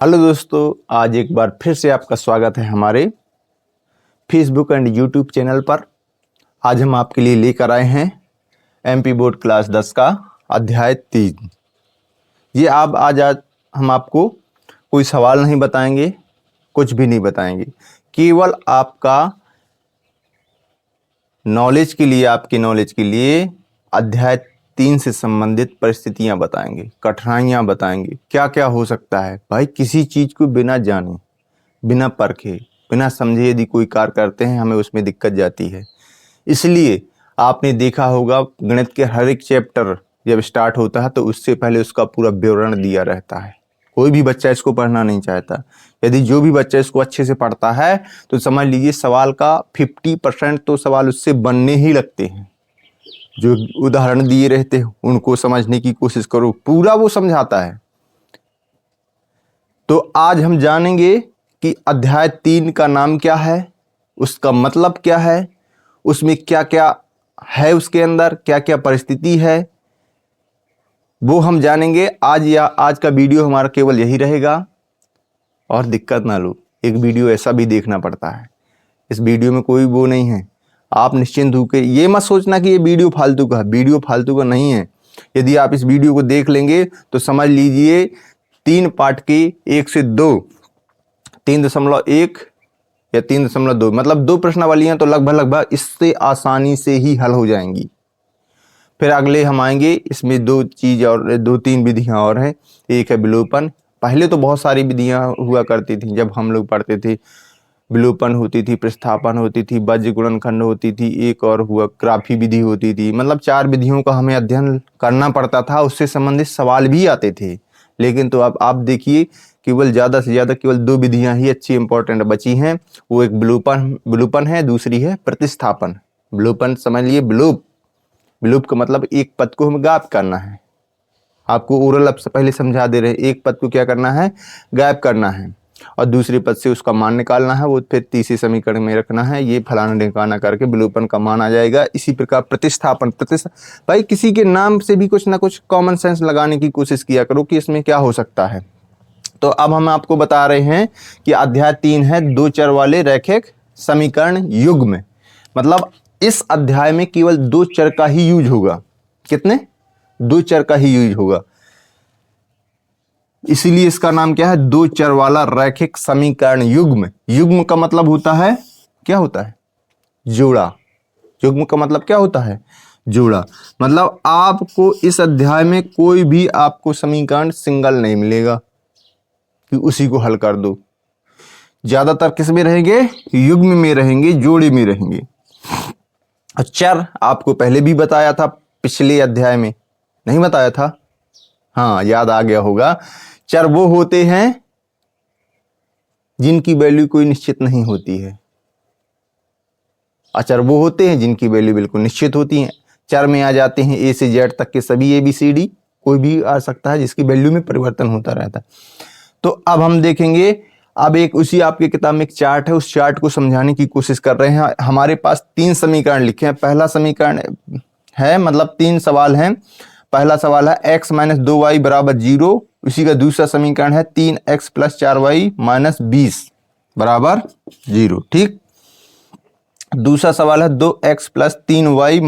Hello दोस्तों, आज एक बार फिर से आपका स्वागत है हमारे फेसबुक एंड यूट्यूब चैनल पर। आज हम आपके लिए लेकर आए हैं एमपी बोर्ड क्लास 10 का अध्याय 3। ये आज हम आपको कोई सवाल नहीं बताएंगे, कुछ भी नहीं बताएंगे, केवल आपका नॉलेज के लिए, आपके नॉलेज के लिए अध्याय 3 से संबंधित परिस्थितियां बताएंगे, कठिनाइयां बताएंगे, क्या क्या हो सकता है। भाई, किसी चीज़ को बिना जाने, बिना परखे, बिना समझे यदि कोई कार्य करते हैं, हमें उसमें दिक्कत जाती है। इसलिए आपने देखा होगा, गणित के हर एक चैप्टर जब स्टार्ट होता है तो उससे पहले उसका पूरा विवरण दिया रहता है। कोई भी बच्चा इसको पढ़ना नहीं चाहता। यदि जो भी बच्चा इसको अच्छे से पढ़ता है तो समझ लीजिए सवाल का 50% तो सवाल उससे बनने ही लगते हैं। जो उदाहरण दिए रहते हैं उनको समझने की कोशिश करो, पूरा वो समझाता है। तो आज हम जानेंगे कि अध्याय 3 का नाम क्या है, उसका मतलब क्या है, उसमें क्या क्या है, उसके अंदर क्या क्या परिस्थिति है, वो हम जानेंगे आज। आज का वीडियो हमारा केवल यही रहेगा। और दिक्कत ना लो, एक वीडियो ऐसा भी देखना पड़ता है। इस वीडियो में कोई वो नहीं है। आप निश्चिंत होकर ये मत सोचना कि ये वीडियो फालतू का, वीडियो फालतू का नहीं है। यदि आप इस वीडियो को देख लेंगे तो समझ लीजिए 3 पार्ट के 1 से 2, 3.1 या 3.2, मतलब 2 प्रश्नावलियां तो लगभग इससे आसानी से ही हल हो जाएंगी। फिर अगले हम आएंगे, इसमें 2 चीज़ और 2-3 विधियां और हैं। एक है विलोपन। पहले तो बहुत सारी विधियां हुआ करती थी जब हम लोग पढ़ते थे। विलोपन होती थी, प्रतिस्थापन होती थी, बज्र गुणनखंड होती थी, एक और हुआ ग्राफी विधि होती थी। मतलब 4 विधियों का हमें अध्ययन करना पड़ता था, उससे संबंधित सवाल भी आते थे। लेकिन तो अब आप देखिए, केवल ज़्यादा से ज़्यादा केवल 2 विधियां ही अच्छी इंपॉर्टेंट बची हैं। वो एक विलोपन है, दूसरी है प्रतिस्थापन। विलोपन समझ लिए, विलोप का मतलब एक पद को हमें गायब करना है। आपको ओरल अब से पहले समझा दे रहे हैं, एक पद को क्या करना है, गायब करना है, और दूसरे पद से उसका मान निकालना है। वो फिर तीसरे समीकरण में रखना है। ये फलाना ढिकाना करके विलोपन का मान आ जाएगा। इसी प्रकार प्रतिस्थापन, भाई किसी के नाम से भी कुछ ना कुछ कॉमन सेंस लगाने की कोशिश किया करो कि इसमें क्या हो सकता है। तो अब हम आपको बता रहे हैं कि अध्याय 3 है 2 चर वाले रैखिक समीकरण युग्म। मतलब इस अध्याय में केवल 2 चर का ही यूज होगा। कितने? 2 चर का ही यूज होगा। इसीलिए इसका नाम क्या है, 2 चर वाला रैखिक समीकरण युग्म। युग्म का मतलब होता है, क्या होता है, जोड़ा। युग्म का मतलब क्या होता है, जोड़ा। मतलब आपको इस अध्याय में कोई भी आपको समीकरण सिंगल नहीं मिलेगा कि उसी को हल कर दो। ज्यादातर किस में रहेंगे, युग्म में रहेंगे, जोड़े में रहेंगे। चर आपको पहले भी बताया था, पिछले अध्याय में नहीं बताया था? हाँ, याद आ गया होगा। चर वो होते हैं जिनकी वैल्यू कोई निश्चित नहीं होती है। अचर वो होते हैं जिनकी वैल्यू बिल्कुल निश्चित होती है। चर में आ जाते हैं ए से जेड तक के सभी ABCD, कोई भी आ सकता है जिसकी वैल्यू में परिवर्तन होता रहता है। तो अब हम देखेंगे, अब एक उसी आपके किताब में एक चार्ट है, उस चार्ट को समझाने की कोशिश कर रहे हैं। हमारे पास 3 समीकरण लिखे हैं। पहला समीकरण है, मतलब 3 सवाल हैं। पहला सवाल है x - 2y = 0। उसी का दूसरा समीकरण है 3x + 4y - 20 = 0। ठीक। दूसरा सवाल है 2x + 3y -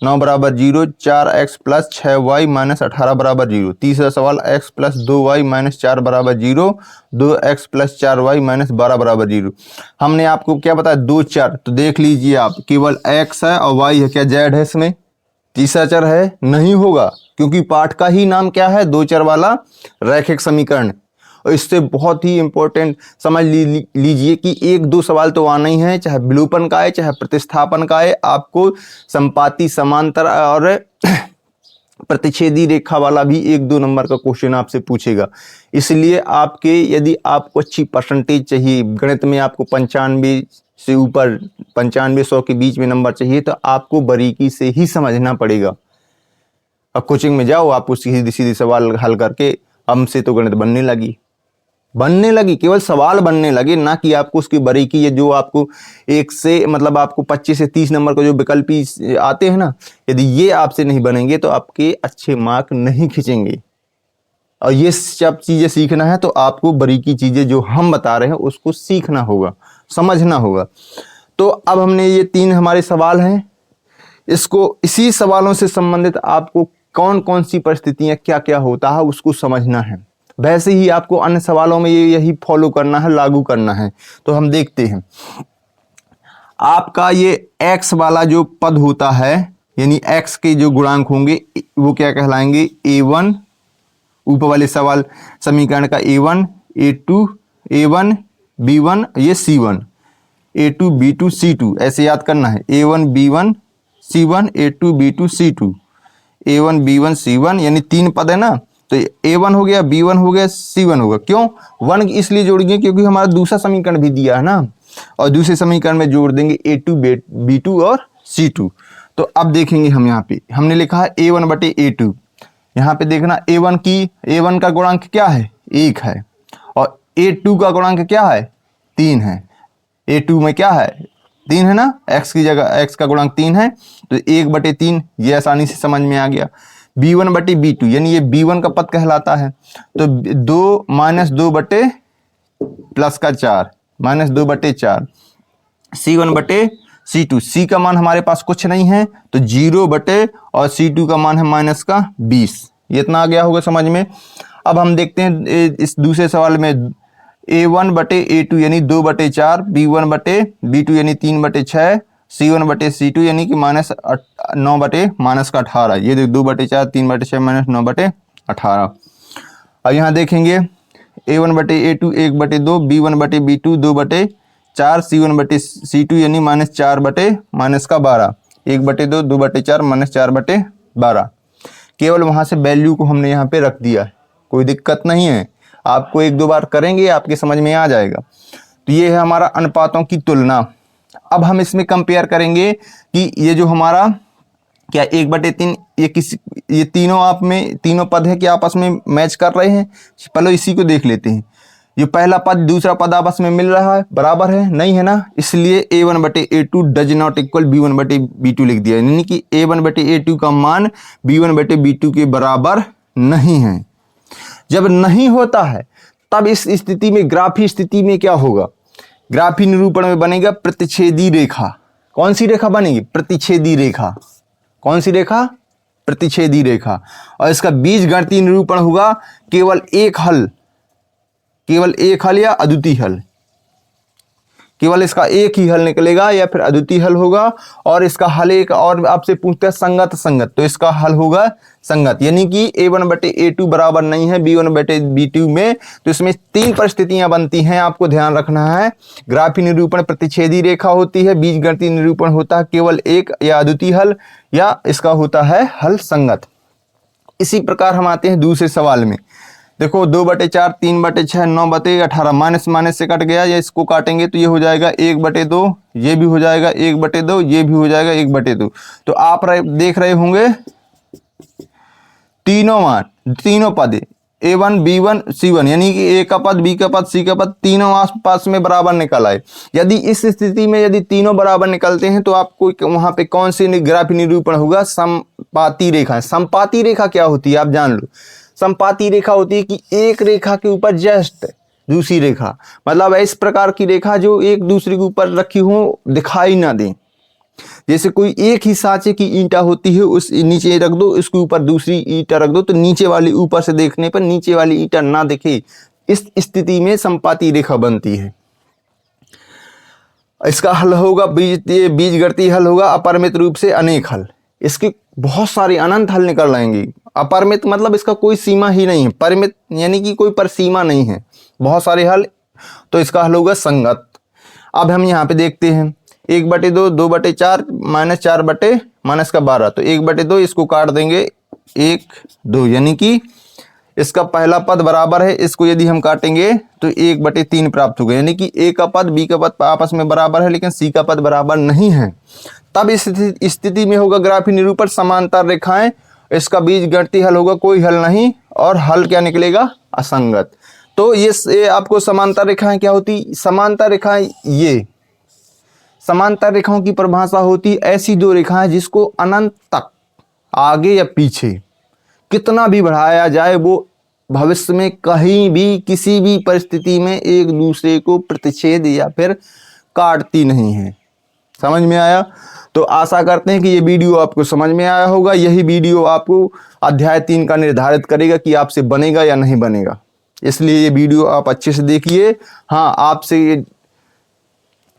9 = 0, 4x + 6y - 18 = 0। तीसरा सवाल x + 2y - 4 = 0, 2x + 4y - 12 = 0। हमने आपको क्या बताया, 2 चर। तो देख लीजिए आप, केवल x है और y है, क्या z है इसमें? तीसरा चर है? नहीं होगा, क्योंकि पाठ का ही नाम क्या है, 2 चर वाला रैखिक समीकरण। और इससे बहुत ही इंपॉर्टेंट समझ लीजिए कि 1-2 सवाल तो आना ही है, चाहे विलोपन का है चाहे प्रतिस्थापन का है। आपको संपाती, समांतर और प्रतिच्छेदी रेखा वाला भी 1-2 नंबर का क्वेश्चन आपसे पूछेगा। इसलिए आपके, यदि आपको अच्छी परसेंटेज चाहिए गणित में, आपको 95 से ऊपर, 95-100 के बीच में नंबर चाहिए, तो आपको बारीकी से ही समझना पड़ेगा। अब कोचिंग में जाओ, आप उसकी सीधी सीधी सवाल हल करके, हमसे तो गणित बनने लगी, केवल सवाल बनने लगे, ना कि आपको उसकी बारीकी है। जो आपको 1 से, मतलब आपको 25 से 30 नंबर का जो विकल्पी आते हैं ना, यदि ये आपसे नहीं बनेंगे तो आपके अच्छे मार्क नहीं खींचेंगे। और ये सब चीज़ें सीखना है तो आपको बारीकी चीज़ें जो हम बता रहे हैं उसको सीखना होगा, समझना होगा। तो अब हमने ये 3 हमारे सवाल हैं, इसको इसी सवालों से संबंधित आपको कौन कौन सी परिस्थितियाँ क्या क्या होता है उसको समझना है। वैसे ही आपको अन्य सवालों में यही फॉलो करना है, लागू करना है। तो हम देखते हैं, आपका ये x वाला जो पद होता है यानी x के जो गुणांक होंगे वो क्या कहलाएंगे, a1, ऊपर वाले सवाल समीकरण का a1, a2, a1, b1, ये c1, a2, b2, c2 ऐसे याद करना है। a1, b1, c1, a2, b2, c2, a1, b1, c1 यानी 3 पद है ना, तो a1 हो गया, b1 हो गया, c1 होगा। क्यों 1 इसलिए जोड़ेंगे क्योंकि हमारा दूसरा समीकरण भी दिया है ना, और दूसरे समीकरण में जोड़ देंगे a2, b2 और c2। तो अब देखेंगे हम यहाँ पे हमने लिखा है a1 बटे a2, यहाँ पे देखना a1 का गुणांक क्या है, 1 है, और a2 का गुणांक क्या है, 3 है। a2 में क्या है, 3 है ना, x की जगह x का गुणांक 3 है, तो 1 बटे 3 ये आसानी से समझ में आ गया। b1 बटे b2 यानी ये b1 का पद कहलाता है, तो 2 माइनस 2 बटे प्लस का 4 माइनस 2 बटे 4, c1 बटे c2, c का मान हमारे पास कुछ नहीं है तो 0 बटे, और c2 का मान है माइनस का 20। ये इतना आ गया होगा समझ में। अब हम देखते हैं इस दूसरे सवाल में a1 बटे a2 यानी 2 बटे 4, b1 बटे b2 यानी 3 बटे 6, c1 बटे c2 यानी कि माइनस 9 बटे माइनस का 18। ये देख 2 बटे 4, 3 बटे 6 माइनस 9 बटे 18। अब यहाँ देखेंगे a1 बटे a2 1 बटे 2, b1 बटे b2 2 बटे 4, c1 बटे c2 यानी माइनस 4 बटे माइनस का 12, 1 बटे 2 2 बटे 4 माइनस 4 बटे 12। केवल वहाँ से वैल्यू को हमने यहाँ पे रख दिया है, कोई दिक्कत नहीं है, आपको 1-2 बार करेंगे आपके समझ में आ जाएगा। तो ये है हमारा अनुपातों की तुलना। अब हम इसमें कंपेयर करेंगे कि ये जो हमारा क्या 1/3 ये तीनों आप में तीनों पद है कि आपस में मैच कर रहे हैं। पहले इसी को देख लेते हैं, ये पहला पद दूसरा पद आपस में मिल रहा है, बराबर है, नहीं है ना, इसलिए a1 बटे a2 does not equal b1 बटे b2 लिख दिया, यानी कि a1 बटे a2 का मान b1 बटे b2 के बराबर नहीं है। जब नहीं होता है तब इस स्थिति में ग्राफी स्थिति में क्या होगा, ग्राफी निरूपण में बनेगा प्रतिच्छेदी रेखा। कौन सी रेखा बनेगी, प्रतिच्छेदी रेखा। कौन सी रेखा, प्रतिच्छेदी रेखा। और इसका बीजगणितीय निरूपण होगा केवल एक हल, केवल एक हल या अद्वितीय हल, केवल इसका एक ही हल निकलेगा या फिर अद्वितीय हल होगा। और इसका हल एक और आपसे पूछते हैं संगत संगत, तो इसका हल होगा संगत, यानी कि a1 बटे a2 बराबर नहीं है b1 बटे b2 में। तो इसमें 3 परिस्थितियां बनती हैं, आपको ध्यान रखना है। ग्राफी निरूपण प्रतिच्छेदी रेखा होती है, बीजगणितीय निरूपण होता है केवल एक या अद्वितीय हल, या इसका होता है हल संगत। इसी प्रकार हम आते हैं दूसरे सवाल में। देखो 2 बटे 4, 3 बटे 6, 9 बटे 18, माइनस माइनस से कट गया, या इसको काटेंगे तो ये हो जाएगा 1 बटे 2, ये भी हो जाएगा 1 बटे 2, ये भी हो जाएगा 1 बटे 2। तो आप देख रहे होंगे तीनों मान, तीनों पद a1 b1 c1 यानी कि a का पद b का पद c का पद तीनों आसपास में बराबर निकल आए। यदि इस स्थिति में यदि तीनों बराबर निकलते हैं तो आपको वहां पे कौन सी ग्राफी निरूपण होगा, समपाती रेखा। समपाती रेखा क्या होती है आप जान लो। समपाती रेखा होती है कि एक रेखा के ऊपर जस्ट दूसरी रेखा, मतलब इस प्रकार की रेखा जो एक दूसरे के ऊपर रखी हो, दिखाई ना दे। जैसे कोई एक ही सांचे की ईंटा होती है, उस नीचे रख दो, इसके ऊपर दूसरी ईंटा रख दो, तो नीचे वाली ऊपर से देखने पर नीचे वाली ईंटा ना दिखे। इस स्थिति में समपाती रेखा बनती है। इसका हल होगा बीजगणितीय हल होगा अपरिमित रूप से अनेक हल। इसके बहुत सारे अनंत हल निकल आएंगे। अपरिमित मतलब इसका कोई सीमा ही नहीं है, परिमित यानी कि कोई परसीमा नहीं है, बहुत सारे हल। तो इसका हल होगा संगत। अब हम यहाँ पे देखते हैं 1 बटे 2, 2 बटे 4, माइनस 4 बटे माइनस का 12, तो 1 बटे 2 इसको काट देंगे 1 2, यानी कि इसका पहला पद बराबर है, इसको यदि हम काटेंगे तो 1 बटे 3 प्राप्त होगा, यानी कि a का पद b का पद आपस में बराबर है लेकिन c का पद बराबर नहीं है। तब इस स्थिति में होगा ग्राफी निरूपण समांतर रेखाएं, इसका बीजगणितीय हल होगा कोई हल नहीं, और हल क्या निकलेगा, असंगत। तो ये आपको समांतर रेखाएं क्या होती, समांतर रेखाएं, ये समांतर रेखाओं की परिभाषा होती ऐसी दो रेखाएं जिसको अनंत तक आगे या पीछे कितना भी बढ़ाया जाए वो भविष्य में कहीं भी किसी भी परिस्थिति में एक दूसरे को प्रतिच्छेद या फिर काटती नहीं है। समझ में आया? तो आशा करते हैं कि ये वीडियो आपको समझ में आया होगा। यही वीडियो आपको अध्याय 3 का निर्धारित करेगा कि आपसे बनेगा या नहीं बनेगा, इसलिए ये वीडियो आप अच्छे से देखिए। हाँ, आपसे ये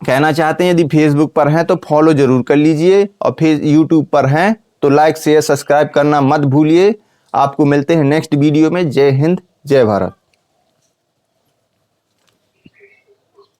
कहना चाहते हैं, यदि फेसबुक पर हैं तो फॉलो जरूर कर लीजिए, और फिर यूट्यूब पर हैं तो लाइक शेयर सब्सक्राइब करना मत भूलिए। आपको मिलते हैं नेक्स्ट वीडियो में। जय हिंद, जय भारत।